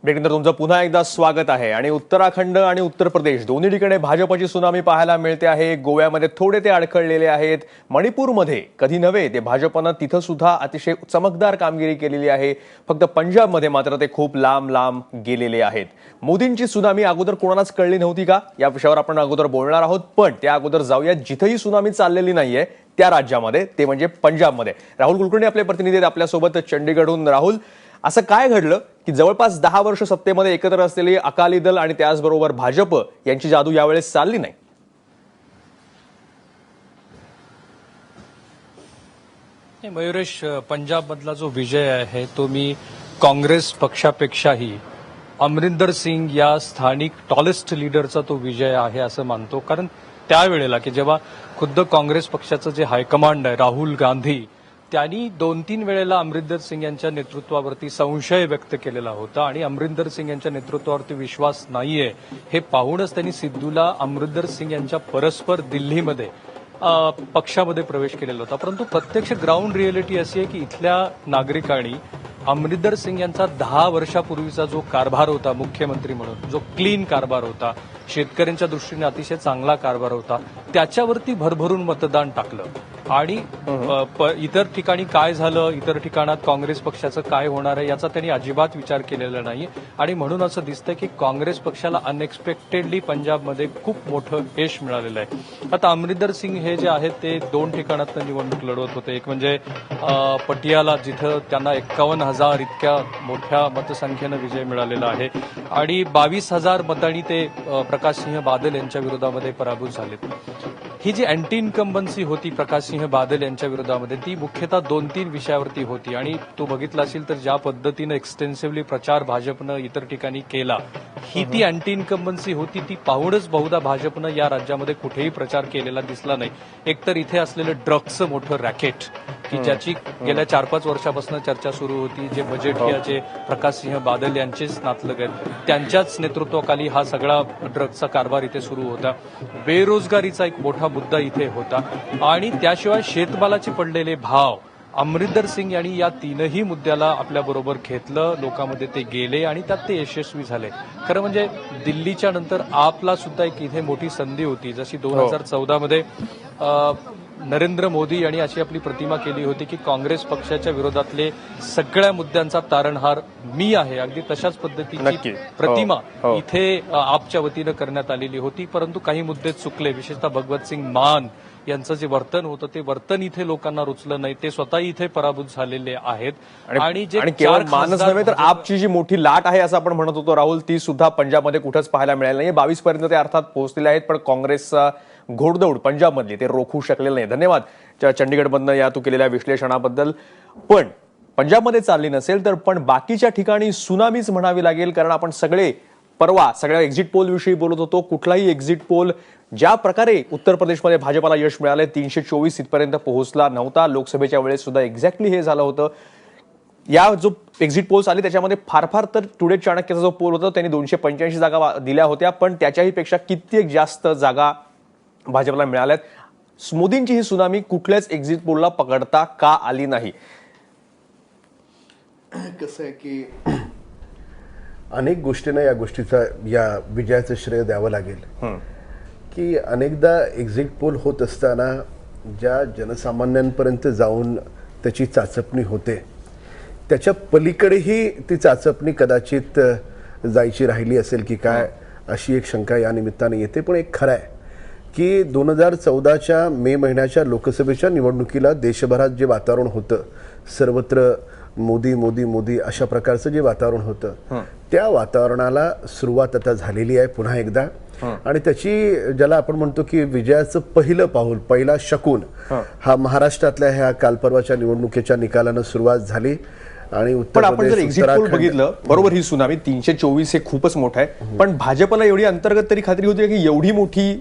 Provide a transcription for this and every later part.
ब्रेकनंतर तुमचं पुन्हा एकदा स्वागत आहे। आणि उत्तराखंड आणि उत्तर प्रदेश दोन्ही ठिकाणी भाजपची सुनामी पाहायला मिळते आहे। गोव्यामध्ये थोडे ते अडखळलेले आहेत। मणिपूरमध्ये कधी नव्हे ते भाजपनं तिथं सुद्धा अतिशय चमकदार कामगिरी केलेली आहे। फक्त पंजाबमध्ये मात्र ते खूप लांब लांब गेलेले आहेत। मोदींची सुनामी अगोदर कोणालाच कळली नव्हती का, या विषयावर आपण अगोदर बोलणार आहोत। पण त्या अगोदर जाऊया जिथेही सुनामी चाललेली नाहीये त्या राज्यामध्ये, ते म्हणजे पंजाबमध्ये। राहुल कुलकर्णी आपले प्रतिनिधी आहेत आपल्यासोबत चंडीगढहून। राहुल, असं काय घडलं की जवळपास 10 वर्ष सत्तेमध्ये एकत्र असलेली अकाली दल आणि त्याचबरोबर भाजप यांची जादू यावेळेस चालली नाही? मयुरेश, पंजाबमधला जो विजय आहे तो मी काँग्रेस पक्षापेक्षाही अमरिंदर सिंग या स्थानिक टॉलेस्ट लीडरचा तो विजय आहे असं मानतो। कारण त्यावेळेला की जेव्हा खुद्द काँग्रेस पक्षाचं जे हायकमांड आहे राहुल गांधी, त्यांनी 2-3 वेळेला अमरिंदर सिंग यांच्या नेतृत्वावरती संशय व्यक्त केलेला होता आणि अमरिंदर सिंग यांच्या नेतृत्वावरती विश्वास नाहीये हे पाहूनच त्यांनी सिद्धूला अमरिंदर सिंग यांच्या परस्पर दिल्लीमध्ये पक्षामध्ये प्रवेश केलेला होता। परंतु प्रत्यक्ष ग्राउंड रिअलिटी अशी आहे की इथल्या नागरिकांनी अमरिंदर सिंग यांचा 10 वर्षापूर्वीचा जो कारभार होता मुख्यमंत्री म्हणून, जो क्लीन कारभार होता, शेतकऱ्यांच्या दृष्टीने अतिशय चांगला कारभार होता, त्याच्यावरती भरभरून मतदान टाकलं। आणि इतर ठिकाणी काय झालं, इतर ठिकाणात काँग्रेस पक्षाचं काय होणार आहे याचा त्यांनी अजिबात विचार केलेला नाही। आणि म्हणून असं दिसतंय की काँग्रेस पक्षाला अनएक्सपेक्टेडली पंजाबमध्ये खूप मोठं यश मिळालेलं आहे। आता अमरिंदर सिंग हे जे आहेत ते 2 ठिकाणात निवडणूक लढवत होते। एक म्हणजे पटियाला, जिथं त्यांना 51,000 इतक्या मोठ्या मतसंख्येनं विजय मिळालेला आहे आणि 22,000 मतांनी ते प्रकाशसिंह बादल यांच्या विरोधामध्ये पराभूत झालेत। ही जी अँटी इन्कम्बन्सी होती प्रकाशसिंह बादल यांच्या विरोधामध्ये, ती मुख्यतः 2-3 विषयावरती होती। आणि तू बघितला असेल तर ज्या पद्धतीनं एक्सटेन्सिव्हली प्रचार भाजपनं इतर ठिकाणी केला, ही ती अँटी इन्कम्बन्सी होती। ती पाहूनच बहुधा भाजपनं या राज्यामध्ये कुठेही प्रचार केलेला दिसला नाही। एकतर इथे असलेलं ड्रग्सचं मोठं रॅकेट की ज्याची गेल्या 4-5 वर्षापासून चर्चा सुरू होती, जे बजेटियाचे प्रकाशसिंह बादल यांचेच नातलग आहेत, त्यांच्याच नेतृत्वाखाली हा सगळा ड्रग्सचा कारभार इथे सुरू होता। बेरोजगारीचा एक मोठा मुद्दा इथे होता आणि त्याशिवाय शेतमालाचे पडलेले भाव। अमरिंदर सिंग यांनी या 3ही मुद्द्याला आपल्याबरोबर घेतलं, लोकांमध्ये ते गेले आणि त्यात ते यशस्वी झाले। खरं म्हणजे दिल्लीच्या नंतर आपला सुद्धा एक इथे मोठी संधी होती, जशी 2014 मध्ये नरेंद्र मोदी यांनी अशी आपली प्रतिमा केली होती की काँग्रेस पक्षाच्या विरोधातले सगळ्या मुद्द्यांचा तारणहार मी आहे, अगदी तशाच पद्धतीची प्रतिमा इथे आपच्या वतीनं करण्यात आलेली होती। परंतु काही मुद्दे चुकले, विशेषतः भगवत सिंग मान यांचं जे वर्तन होतं ते वर्तन इथे लोकांना रुचलं नाही, ते स्वतः इथे पराभूत झालेले आहेत। आणि जे केवळ मानच नव्हे तर आपची जी मोठी लाट आहे असं आपण म्हणत होतो राहुल, ती सुद्धा पंजाबमध्ये कुठंच पाहायला मिळाली नाही। 22 पर्यंत ते अर्थात पोहोचलेले आहेत, पण काँग्रेसचा घोडदौड पंजाबमधली ते रोखू शकलेलं नाही। धन्यवाद चंडीगडमधनं या तू केलेल्या विश्लेषणाबद्दल। पण पंजाबमध्ये चालली नसेल तर पण बाकीच्या ठिकाणी सुनामीच म्हणावी लागेल, कारण आपण परवा सगळ्या एक्झिट पोल विषयी बोलत होतो। कुठलाही एक्झिट पोल ज्या प्रकारे उत्तर प्रदेशमध्ये भाजपाला यश मिळाले, 324 इथपर्यंत पोहोचला नव्हता। लोकसभेच्या वेळेस सुद्धा एक्झॅक्टली हे झालं होतं। या जो एक्झिट पोल्स आले त्याच्यामध्ये फार फार तर टुडे चाणक्यचा जो पोल होता त्यांनी 285 जागा दिल्या होत्या, पण त्याच्याही पेक्षा कित्येक जास्त जागा भाजपला मिळाल्यात। मोदींची ही सुनामी कुठल्याच एक्झिट पोलला पकडता का आली नाही? कसं आहे की अनेक गोष्टींना या गोष्टीचा, या विजयाचं श्रेय द्यावं लागेल। की अनेकदा एक्झिट पोल होत असताना ज्या जनसामान्यांपर्यंत जाऊन त्याची चाचपणी होते, त्याच्या पलीकडेही ती चाचपणी कदाचित जायची राहिली असेल की काय, अशी एक शंका या निमित्ताने येते। पण एक खरं आहे की 2014च्या मे महिन्याच्या लोकसभेच्या निवडणुकीला देशभरात जे वातावरण होतं, सर्वत्र मोदी मोदी मोदी अशा प्रकारचं जे वातावरण होतं, त्या वातावरणाला सुरुवात आता झालेली आहे पुन्हा एकदा। आणि त्याची, ज्याला आपण म्हणतो की विजयाचं पहिलं पाऊल, पहिला शकून हा महाराष्ट्रातल्या ह्या कालपर्वाच्या निवडणुकीच्या निकालानं सुरुवात झाली। आणि पण आपण जर एक्झिट पोल बघितलं, बरोबर ही सुनामी 324 हे खूपच मोठं आहे, पण भाजपला एवढी अंतर्गत तरी खात्री होती की एवढी मोठी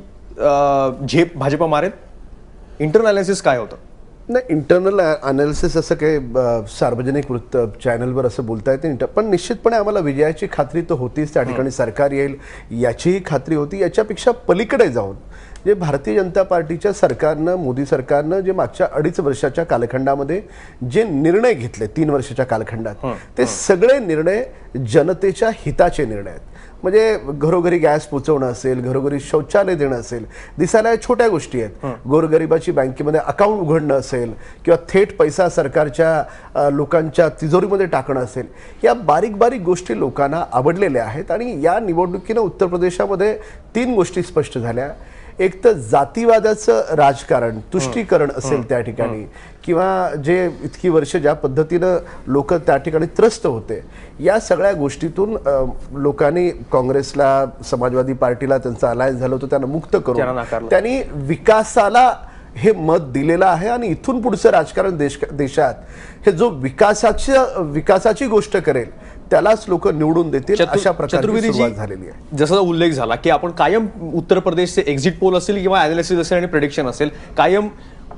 झेप भाजप मारेल? इंटरनल अनालिसिस काय होतं? नाही, इंटरनल अनालिसिस असं काही सार्वजनिक वृत्त चॅनलवर असं बोलता येते नाही, पण निश्चितपणे आम्हाला विजयाची खात्री तर होतीच. त्या ठिकाणी सरकार येईल याचीही खात्री होती. याच्यापेक्षा पलीकडे जाऊन जे भारतीय जनता पार्टीच्या सरकारनं, मोदी सरकारनं जे मागच्या 2.5 वर्षाच्या कालखंडामध्ये जे निर्णय घेतले 3 वर्षाच्या कालखंडात, ते सगळे निर्णय जनतेच्या हिताचे निर्णय आहेत. म्हणजे घरोघरी गॅस पोचवणं असेल, घरोघरी शौचालय देणं असेल, दिसायला छोट्या गोष्टी आहेत. गोरगरिबाची बँकेमध्ये अकाउंट उघडणं असेल किंवा थेट पैसा सरकारच्या लोकांच्या तिजोरीमध्ये टाकणं असेल, या बारीक बारीक गोष्टी लोकांना आवडलेल्या आहेत. आणि या निवडणुकीनं उत्तर प्रदेशामध्ये 3 गोष्टी स्पष्ट झाल्या. एक तर जातीवादाचं राजकारण, तुष्टीकरण असेल त्या ठिकाणी, किंवा जे इतकी वर्ष ज्या पद्धतीनं लोक त्या ठिकाणी त्रस्त होते, या सगळ्या गोष्टीतून लोकांनी काँग्रेसला, समाजवादी पार्टीला त्यांचं अलायन्स झालं होतं त्यांना मुक्त करून त्यांनी विकासाला हे मत दिलेलं आहे. आणि इथून पुढचं राजकारण देशात हे जो विकासाची गोष्ट करेल त्यालाच लोक निवडून देतील, अशा प्रकारची सुरुवात झालेली आहे. जसा उल्लेख झाला की आपण कायम उत्तर प्रदेशचे एक्झिट पोल असेल किंवा अनालिसिस असेल आणि प्रेडिक्शन असेल, कायम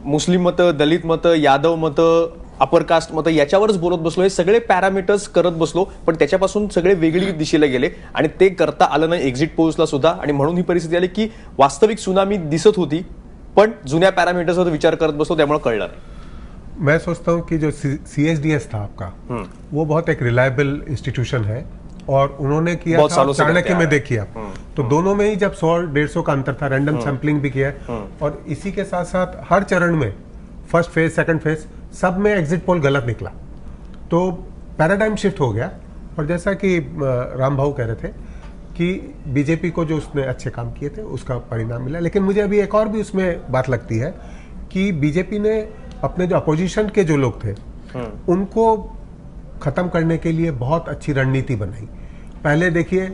मुस्लिम मतं, दलित मतं, यादव मतं, अपर कास्ट मतं याच्यावरच बोलत बसलो. हे सगळे पॅरामीटर्स करत बसलो, पण त्याच्यापासून सगळे वेगळी दिशेला गेले आणि ते करता आलं नाही एक्झिट पोल्सला सुद्धा. आणि म्हणून ही परिस्थिती आली की वास्तविक सुनामी दिसत होती, पण जुन्या पॅरामीटर्सवर विचार करत बसलो, त्यामुळे कळलं नाही. मैं सोचता हूं कि जो CSDS था आपका, वो बहुत एक रिलायबल इंस्टीट्यूशन है और उन्होंने किया था चाणक्य में देखिए आप, तो दोनों में ही जब 100-150 का अंतर था, रैंडम सैंपलिंग भी किया है, और इसी के साथ साथ हर चरण में फर्स्ट फेज, सेकंड फेज, सब में एग्जिट पोल गलत निकला. तो पैराडाइम शिफ्ट हो गया. और जैसा कि राम भाऊ कह रहे थे कि बीजेपी को जो उसने अच्छे काम किए थे उसका परिणाम मिला. लेकिन मुझे अभी एक और भी उसमें बात लगती है कि बीजेपी ने अपने जो अपोजिशन के जो लोग थे उनको खत्म करने के लिए बहुत अच्छी रणनीति बनाई. पहले देखिए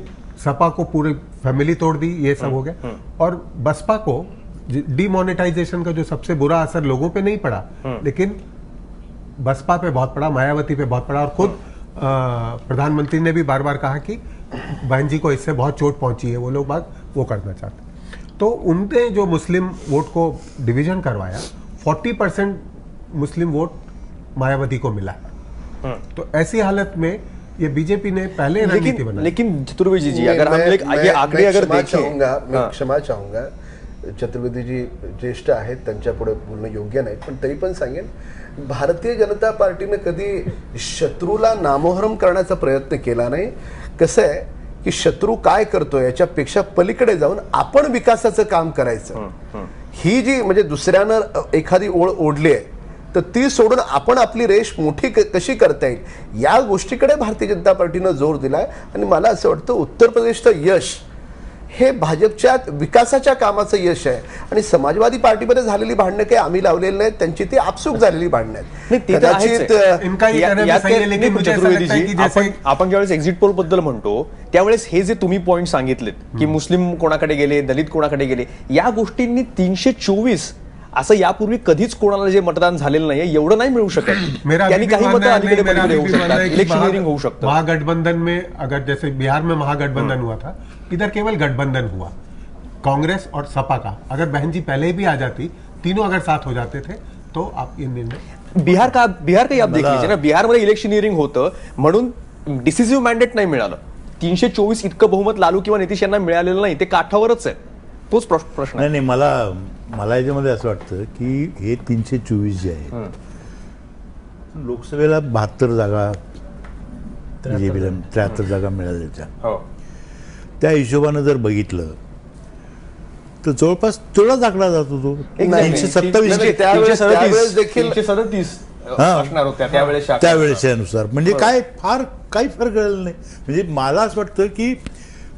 सपा को पूरी फैमिली तोड़ दी, ये सब हो गया. और बसपा को डीमोनेटाइजेशन का जो सबसे बुरा असर लोगों पे नहीं पड़ा, लेकिन बसपा पे बहुत पड़ा, मायावती पे बहुत पड़ा. और खुद प्रधानमंत्री ने भी बार बार कहा कि बहन जी को इससे बहुत चोट पहुंची है, वो लोग बात वो करना चाहते. तो उनने जो मुस्लिम वोट को डिवीजन करवाया, 40% मुस्लिम वोट मायावती को मिला. तो ऐसी हालत में ये बीजेपी ने पहले रणनीति बनाई. लेकिन चतुर्वेदी जी, अगर हम ये आंकड़े अगर देखें, मैं क्षमा चाहूंगा, चतुर्वेदी जी ज्येष्ठ आहेत, त्यांच्या पुढे बोलणं योग्य नाही, पण तरी पण सांगेन, भारतीय जनता पार्टीने कधी शत्रूला नामोहरम करण्याचा प्रयत्न केला नाही. कसं आहे की शत्रू काय करतोय याच्यापेक्षा पलीकडे जाऊन आपण विकासाचं काम करायचं. ही जी म्हणजे दुसऱ्यानं एखादी ओळ ओढली आहे तर ती सोडून आपण आपली रेष मोठी कशी करता येईल या गोष्टीकडे भारतीय जनता पार्टीनं जोर दिलाय. आणि मला असं वाटतं उत्तर प्रदेशचं यश हे भाजपच्या विकासाच्या कामाचं यश आहे. आणि समाजवादी पार्टीमध्ये झालेली भांडणं काही आम्ही लावलेली नाहीत, त्यांची ती आपसूक झालेली भांडणं आहेत. आपण ज्यावेळेस एक्झिट पोल बद्दल म्हणतो त्यावेळेस हे जे तुम्ही पॉईंट सांगितलेत की मुस्लिम कोणाकडे गेले, दलित कोणाकडे गेले, या गोष्टींनी 324 असं यापूर्वी कधीच कोणाला जे मतदान झालेलं नाही एवढं नाही मिळू शकत. त्यांनी काही मतं अलीकडे पलीकडे होऊ शकतात, इलेक्शनियरिंग होऊ शकतं. महागठबंधन में अगर जैसे बिहार में महागठबंधन हुआ था, इधर केवल गठबंधन हुआ कांग्रेस और सपा का. अगर बहन जी पहले भी आ जाती, तीनों अगर साथ हो जाते थे तो आप ये निर्णय बिहार का आप देख लीजिए ना, बिहारमध्ये इलेक्शनियरिंग होतं म्हणून डिसिसिव्ह मॅन्डेट नाही मिळालं. 324 इतकं बहुमत लालू किंवा नितीश यांना मिळालेलं नाही, ते काठावरच आहे. तोच प्रश्न नाही. मला याच्यामध्ये असं वाटतं की हे 324 जे आहे, लोकसभेला 72 जागा बीजेपीला 73 जागा मिळाल्या. त्या हिशोबानं जर बघितलं तर जवळपास तेवढाच आकडा जातो तो 327. त्यावेळेच्यानुसार म्हणजे काय फार काही फरक कळलं नाही. म्हणजे मला असं वाटतं की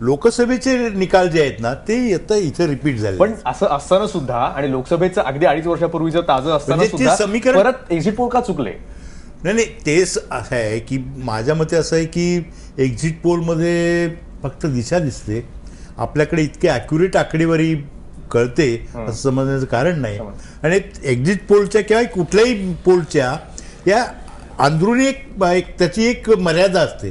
लोकसभेचे निकाल जे आहेत ना ते इथे रिपीट झाले. पण असं असताना सुद्धा आणि लोकसभेचं अगदी 2.5 वर्षापूर्वीचं ताजं असताना सुद्धा समीकरण परत एक्झिट पोल का चुकले? नाही, तेच असं आहे की माझ्या मते असं आहे की एक्झिट पोलमध्ये फक्त दिशा दिसते, आपल्याकडे इतके ॲक्युरेट आकडेवारी कळते असं समजण्याचं कारण नाही. आणि एक्झिट पोलच्या किंवा कुठल्याही पोलच्या या अंदरुनी एक त्याची एक मर्यादा असते,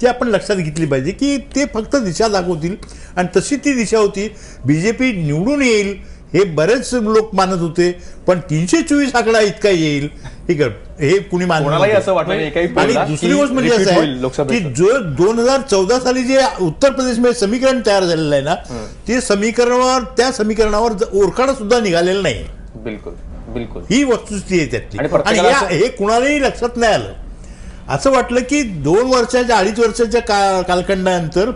ती आपण लक्षात घेतली पाहिजे की ते फक्त दिशा दाखवतील आणि तशी ती दिशा होती. बीजेपी निवडून येईल हे बरेच लोक मानत होते, पण 324 आकडा इतका येईल हे कुणी मानत कोणालाही नव्हते. असं वाटलं नाही एकाही आणि पोलला दुसरी की गोष्ट म्हणजे repeat असं होईल आहे की लोकसभेचं. जो 2014 साली जे उत्तर प्रदेशमध्ये समीकरण तयार झालेलं आहे ना, ते त्या समीकरणावर ओरखडा सुद्धा निघालेला नाही. बिलकुल बिलकुल ही वस्तुस्थिती आहे त्यातली. आणि आणि प्रत्येकाला असं- हे कुणालाही लक्षात नाही आलं. असं वाटलं की 2 वर्षाच्या 2.5 वर्षाच्या कालखंडानंतर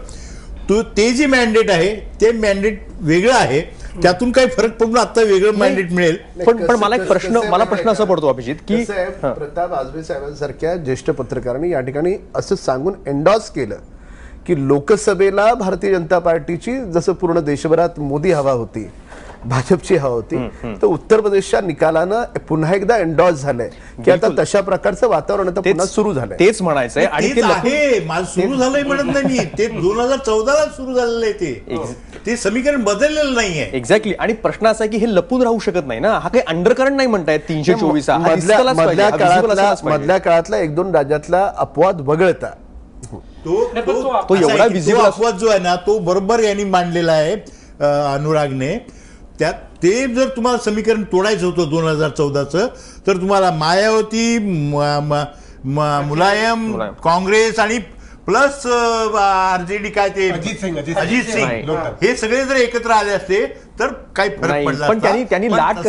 ते जे मॅन्डेट आहे ते मॅन्डेट वेगळं आहे, त्यातून काही फरक पडून आता वेगळं मॅन्डेट मिळेल. पण मला एक प्रश्न असा पडतो अभिजित की प्रताप आजबे साहेबांसारख्या ज्येष्ठ पत्रकारांनी या ठिकाणी असं सांगून एन्डॉर्स केलं की लोकसभेला भारतीय जनता पार्टीची जसं पूर्ण देशभरात मोदी हवा होती, भाजपची हवा होती, तर उत्तर प्रदेशच्या निकालानं पुन्हा एकदा एन्डॉर्स झालंय की आता तशा प्रकारचं वातावरण आता पुन्हा सुरू झालंय. तेच म्हणायचंय. आणि तेच आहे, माझं सुरू झालंय म्हणत नाही मी, ते 2014ला सुरू झालेलं आहे. ते समीकरण बदललेलं नाहीये. एक्झॅक्टली. आणि प्रश्न असा आहे की हे लपून राहू शकत नाही ना, हा काही अंडरकरंट नाही म्हणतायत 324 हा दिसलाच पाहिजे, हा visible असलाच पाहिजे. मधल्या काळातला 1-2 राज्यातला अपवाद वगळता तो एवढा visible अपवाद जो आहे ना, तो बरोबर यांनी मांडलेला आहे अनुरागने. त्यात ते जर तुम्हाला समीकरण तोडायचं होतं 2014चं, तर तुम्हाला मायावती, मुलायम, काँग्रेस आणि प्लस आरजेडी काय ते अजित सिंग हे सगळे जर एकत्र आले असते तर काही फरक पडला. पण त्यांनी लाट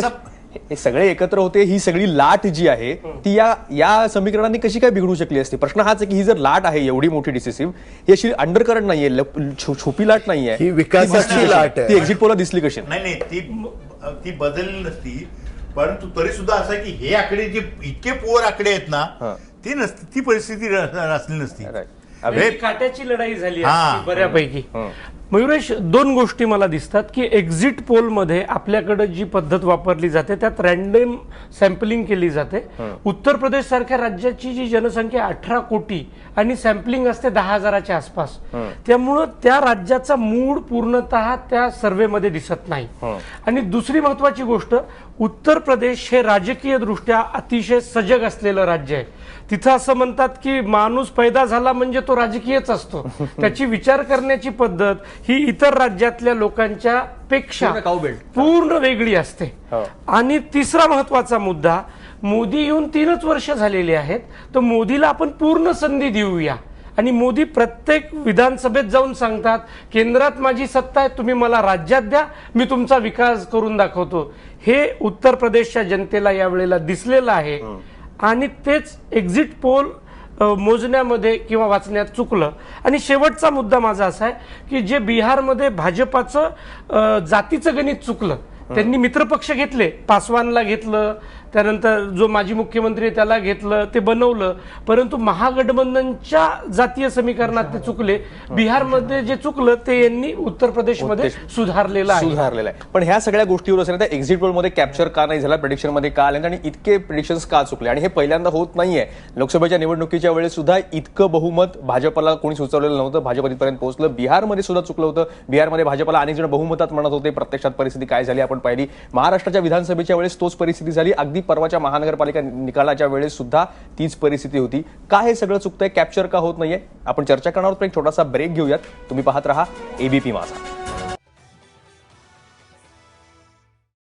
हे सगळे एकत्र होते, ही सगळी लाट जी आहे ती या समीकरणांनी कशी काय बिघडू शकली असते. प्रश्न हाच आहे की ही जर लाट आहे एवढी मोठी डिसिसिव्ह, ही अशी अंडरकरंट नाहीये, छुपी लाट नाहीये, ही विकासाची लाट आहे. ती एक्झिट पोलला दिसली कशी? नाही ती बदलली नसती, परंतु तरी सुद्धा असं आहे की हे आकडे जे इतके पोर आकडे आहेत ना, ती नसती, ती परिस्थिती असली नसती. काट्याची लढाई झाली हा. असती बऱ्यापैकी. मयुरेश, 2 गोष्टी मला दिसतात की एक्झिट पोलमध्ये आपल्याकडे जी पद्धत वापरली जाते त्यात रॅन्डम सॅम्पलिंग केली जाते. उत्तर प्रदेश सारख्या राज्याची जी जनसंख्या 18 कोटी आणि सॅम्पलिंग असते 10,000च्या आसपास, त्यामुळं त्या राज्याचा मूड पूर्णतः त्या सर्व्हेमध्ये दिसत नाही. आणि दुसरी महत्वाची गोष्ट, उत्तर प्रदेश हे राजकीय दृष्ट्या अतिशय सजग असलेलं राज्य आहे. तिथं असं म्हणतात की माणूस पैदा झाला म्हणजे तो राजकीयच असतो. त्याची विचार करण्याची पद्धत ही इतर राज्यातल्या लोकांच्या पेक्षा पूर्ण वेगळी असते. आणि तिसरा महत्वाचा मुद्दा, मोदी येऊन 3च वर्ष झालेली आहेत, तर मोदीला आपण पूर्ण संधी देऊया. आणि मोदी प्रत्येक विधानसभेत जाऊन सांगतात, केंद्रात माझी सत्ता आहे, तुम्ही मला राज्यात द्या, मी तुमचा विकास करून दाखवतो. हे उत्तर प्रदेशच्या जनतेला यावेळेला दिसलेलं आहे. आणि तेच एक्झिट पोल मोजण्यामध्ये किंवा वाचण्यात चुकलं. आणि शेवटचा मुद्दा माझा असा आहे की जे बिहारमध्ये भाजपाचं जातीचं गणित चुकलं, त्यांनी मित्रपक्ष घेतले, पासवानला घेतलं, त्यानंतर जो माजी मुख्यमंत्री आहे त्याला घेतलं, ते बनवलं, परंतु महागठबंधनच्या जातीय समीकरणात ते चुकले. बिहारमध्ये जे चुकलं ते यांनी उत्तर प्रदेशमध्ये सुधारलेलं आहे. पण ह्या सगळ्या गोष्टीवर असं त्या एक्झिट पोल मध्ये कॅप्चर का नाही झाला, प्रेडिक्शन मध्ये का आले आणि इतके प्रेडिक्शन्स का चुकले. आणि हे पहिल्यांदा होत नाहीये. लोकसभेच्या निवडणुकीच्या वेळेस सुद्धा इतकं बहुमत भाजपला कोणी सुचवलेलं नव्हतं, भाजप इथपर्यंत पोहोचलं. बिहारमध्ये सुद्धा चुकलं होतं. बिहारमध्ये भाजपला अनेक जण बहुमतात म्हणत होते, प्रत्यक्षात परिस्थिती काय झाली आपण पाहिली. महाराष्ट्राच्या विधानसभेच्या वेळेस तोच परिस्थिती झाली. अगदी परवाच्या महानगरपालिका निकालाच्या वेळेस सुद्धा तीच परिस्थिती होती. का हे सगळं चुकतंय, कॅप्चर का होत नाहीये, आपण चर्चा करणार आहोत. एक छोटासा ब्रेक घेऊयात. तुम्ही पाहत रहा एबीपी माझा.